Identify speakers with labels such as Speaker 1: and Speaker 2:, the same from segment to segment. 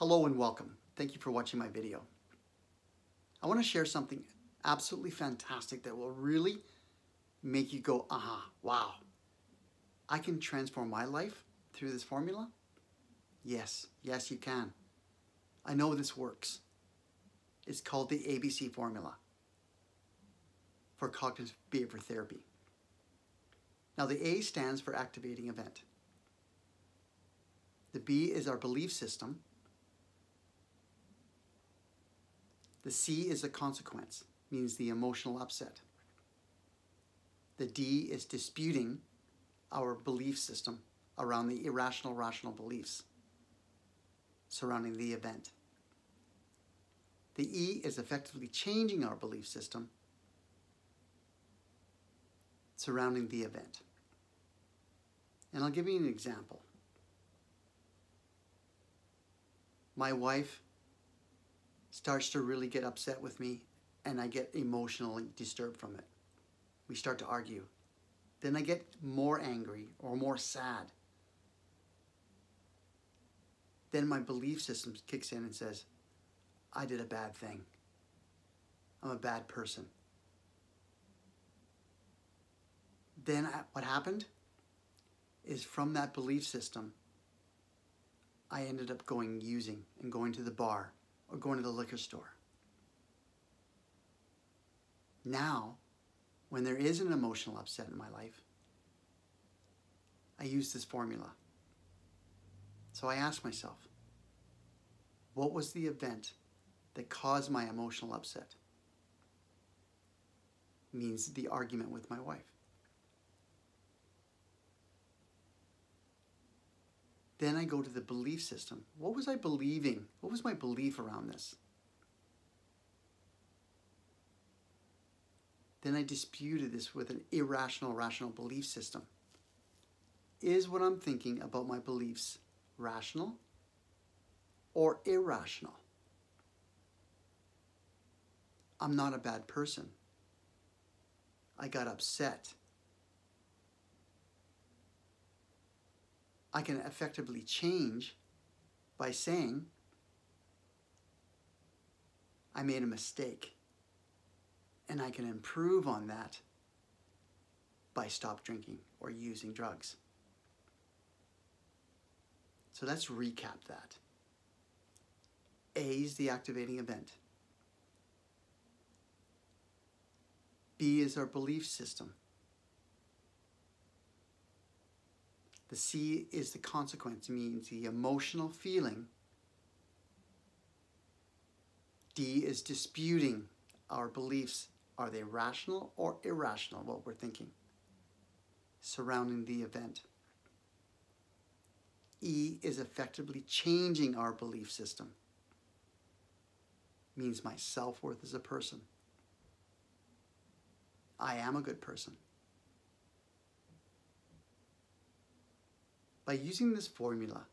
Speaker 1: Hello and welcome. Thank you for watching my video. I want to share something absolutely fantastic that will really make you go, aha, wow. I can transform my life through this formula? Yes, you can. I know this works. It's called the ABC formula for cognitive behavior therapy. Now the A stands for activating event. The B is our belief system. The C is the consequence, means the emotional upset. The D is disputing our belief system around the irrational, rational beliefs surrounding the event. The E is effectively changing our belief system surrounding the event. And I'll give you an example. My wife starts to really get upset with me and I get emotionally disturbed from it. We start to argue. Then I get more angry or more sad. Then my belief system kicks in and says, I did a bad thing. I'm a bad person. Then what happened is from that belief system, I ended up using and going to the bar or going to the liquor store. Now, when there is an emotional upset in my life, I use this formula. So I ask myself, what was the event that caused my emotional upset? Means the argument with my wife. Then I go to the belief system. What was I believing? What was my belief around this? Then I disputed this with an irrational, rational belief system. Is what I'm thinking about my beliefs rational or irrational? I'm not a bad person. I got upset. I can effectively change by saying, I made a mistake. And I can improve on that by stop drinking or using drugs. So let's recap that. A is the activating event. B is our belief system. The C is the consequence, means the emotional feeling. D is disputing our beliefs. Are they rational or irrational, what we're thinking, surrounding the event? E is effectively changing our belief system. Means my self-worth as a person. I am a good person. By using this formula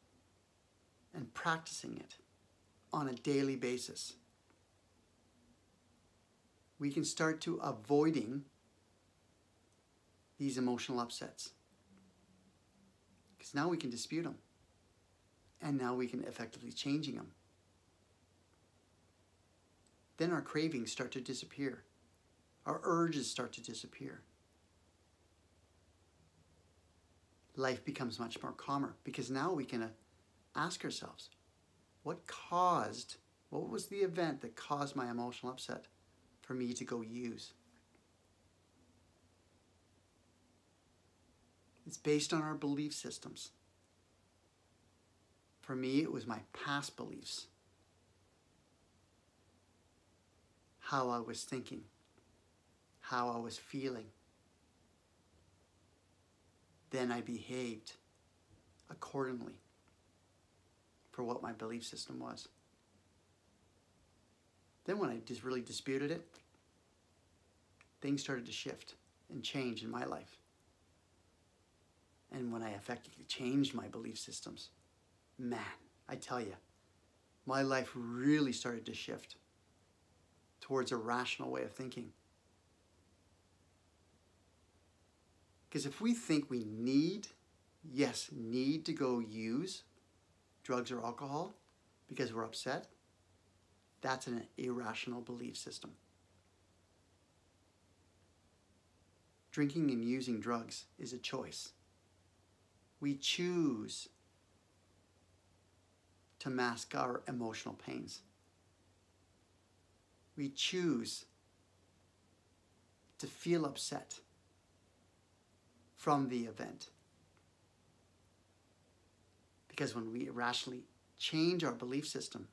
Speaker 1: and practicing it on a daily basis, we can start to avoiding these emotional upsets. Because now we can dispute them. And now we can effectively changing them. Then our cravings start to disappear. Our urges start to disappear. Life becomes much more calmer because now we can ask ourselves, what was the event that caused my emotional upset for me to go use? It's based on our belief systems. For me, it was my past beliefs. How I was thinking, how I was feeling. Then I behaved accordingly for what my belief system was. Then when I just really disputed it, things started to shift and change in my life. And when I effectively changed my belief systems, man, I tell you, my life really started to shift towards a rational way of thinking. Because if we think we need to go use drugs or alcohol, because we're upset, that's an irrational belief system. Drinking and using drugs is a choice. We choose to mask our emotional pains. We choose to feel upset from the event. Because when we irrationally change our belief system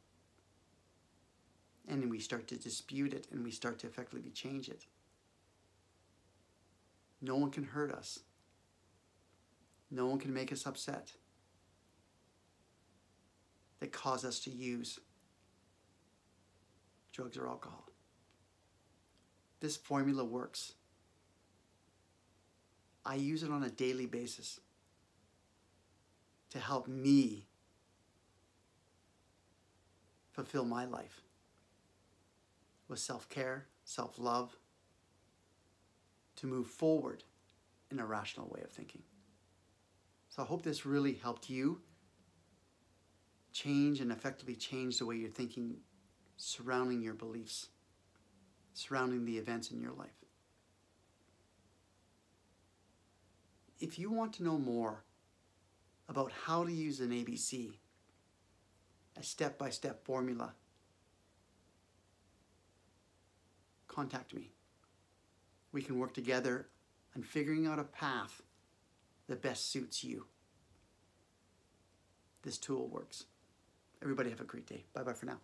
Speaker 1: and then we start to dispute it and we start to effectively change it, no one can hurt us. No one can make us upset that cause us to use drugs or alcohol. This formula works. I use it on a daily basis to help me fulfill my life with self-care, self-love, to move forward in a rational way of thinking. So I hope this really helped you change and effectively change the way you're thinking surrounding your beliefs, surrounding the events in your life. If you want to know more about how to use an ABC, a step-by-step formula, contact me. We can work together on figuring out a path that best suits you. This tool works. Everybody have a great day. Bye-bye for now.